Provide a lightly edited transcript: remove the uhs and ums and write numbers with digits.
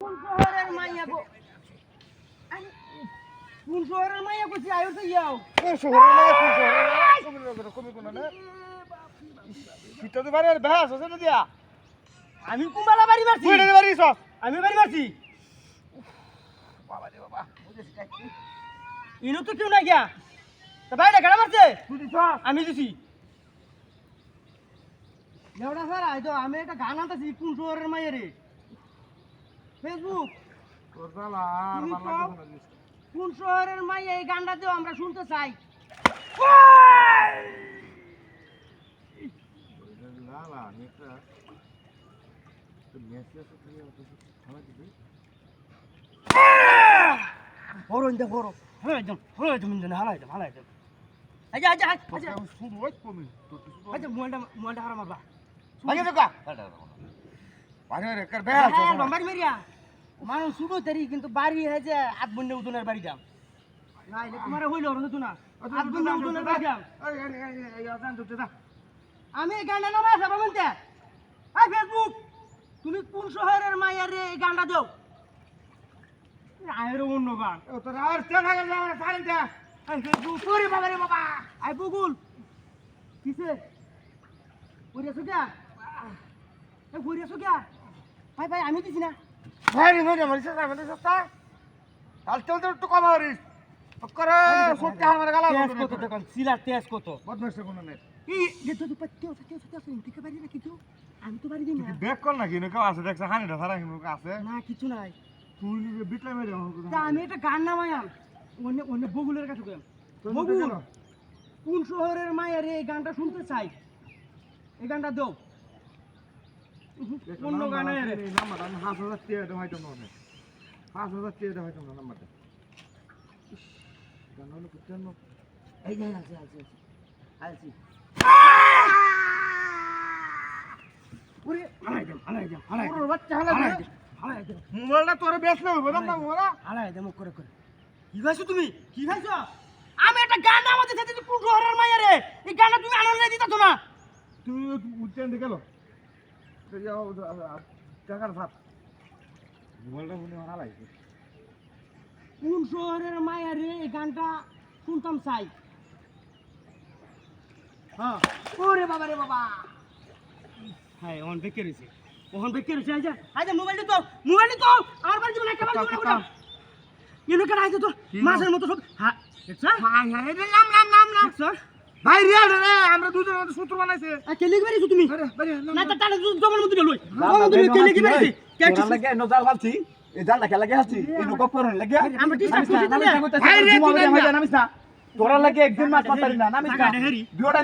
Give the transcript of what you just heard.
কোন শহরের মাইয়া গো কোন শহরের মাইয়া কইছি আয়ো তো ইয়াও কোন শহরের মাইয়া কোন শহরের কমি কোন না শীত তো বারে বেহাস আছে না দিয়া আমি কুমালা বাড়ি মারছি তুই রে বাড়ি সব আমি বাড়ি মারছি বাবা রে বাবা বুঝেছি কাই ইনো তো কেউ না গিয়া তা বাইরে গাড়া মারছে তুই দিছ আমি দিছি লেওড়া স্যার আইতো আমি একটা গান আনতাছি কোন শহরের মাইয়া রে ফেসবুক তোর শালা আর তুমি ভালো কও। লাগে না কোন শহরের মাইয়া এই গানটা দিও আমরা শুনতে চাই লালা নেটা তো মেসেজ আছে খানা দিবি হরন দে হরো হরো তুমি হালাই দাও আচ্ছা আচ্ছা আচ্ছা শুধু ওই কমি তোর কিছু আচ্ছা মোবাইলটা হারা মারবা ভাগে তো কা ভাগে রে কর বেহাস হ্যাঁ বাড়ি মেরিয়া মানুষ শুধু তেরি কিন্তু বাড়ি হয়েছে আট বন্যে উঠোনের বাড়ি দাম না এটা তোমার হইল হতো না আট বন্যে উঠোনের বাড়ি দাম আমি এই গানটা নামে আসা বলতে হ্যাঁ ফেসবুক তুমি কোন শহরের মাইয়া রে এই গানটা দাও আয়ের অন্য গান তোর আর চেনা গেল সারেন্টা ফেসবুক সরি বাবা রে বাবা আই বুগুল কিসে ওরিয়াছো গিয়া ওরিয়াছো গিয়া ভাই ভাই আমি দিছি না ভাই রে ভাই মারিস না মানে সস্তা কাল চলতে একটু কম মারিস করে সত্যি আমার গালা তেজ কত দেখুন সিলার তেজ কত বদমাশ কোন নেই এই যে তো পাত্তেও ইনতে পারি না কিছু আমি তো পারি না দেখ কর না কি কেউ আছে দেখছ হানিটা সারা কিন্তু আছে না কিছু নাই তুই বিটলা মেরে তা আমি একটা গান নামায়াম অন্য অন্য বগুলের কাছে গেলাম বগুল কোন শহরের মায়ের এই গানটা শুনতে চাই এই গানটা দাও অন্য গানে নাম্বার আমি 5000 টাকা দেওয়া হইতো না 5000 টাকা দেওয়া হইতো না নাম্বারটা গান হলো কুত্তার নো এই যে আলছি ওরে হালাই ওর বাচ্চা হালা হালাই মোবাইলটা তোর বেচলে হইব না মোরা হালাই দে মুখ করে কি খাইছো তুমি কি খাইছো আমি একটা গান নামাতে চাইছি কোন শহরের মাইয়া রে এই গানটা তুমি আনন্দ দিতাছো না তুই উঠতে দে গেল টাকার ভাত মোবাইলটা ফোনে হালাই কোন শহরের মায়া রে এই গানটা শুনতাম চাই হ্যাঁ ওরে বাবা রে বাবা হ্যাঁ ওহন বেকে রয়েছে আচ্ছা মোবাইলটা তো আমার বাড়ি জীবন একটা বাড়ি জীবন ইনো কেন আইছো তো মাছের মতো সব হ্যাঁ দেখছ হাই হাই রে নাম দেখছ ভাই রে রে আমরা দুজন আমাদের সূত্র বানাইছে কে লিখে বেরিয়েছো তুমি না তা তাহলে জমার মধ্যে লই তুমি কে লিখে বেরিয়েছি কে তোরা লাগে নজাল ফালছি এই জাল লাগে লাগে হাসছি এই নক করন লাগে আমরা ডিস্টার্ব করছি নামিস না ভাই রে নামিস না তোরা লাগে একদিন মাছ পাতারি না নামিস না দুইটা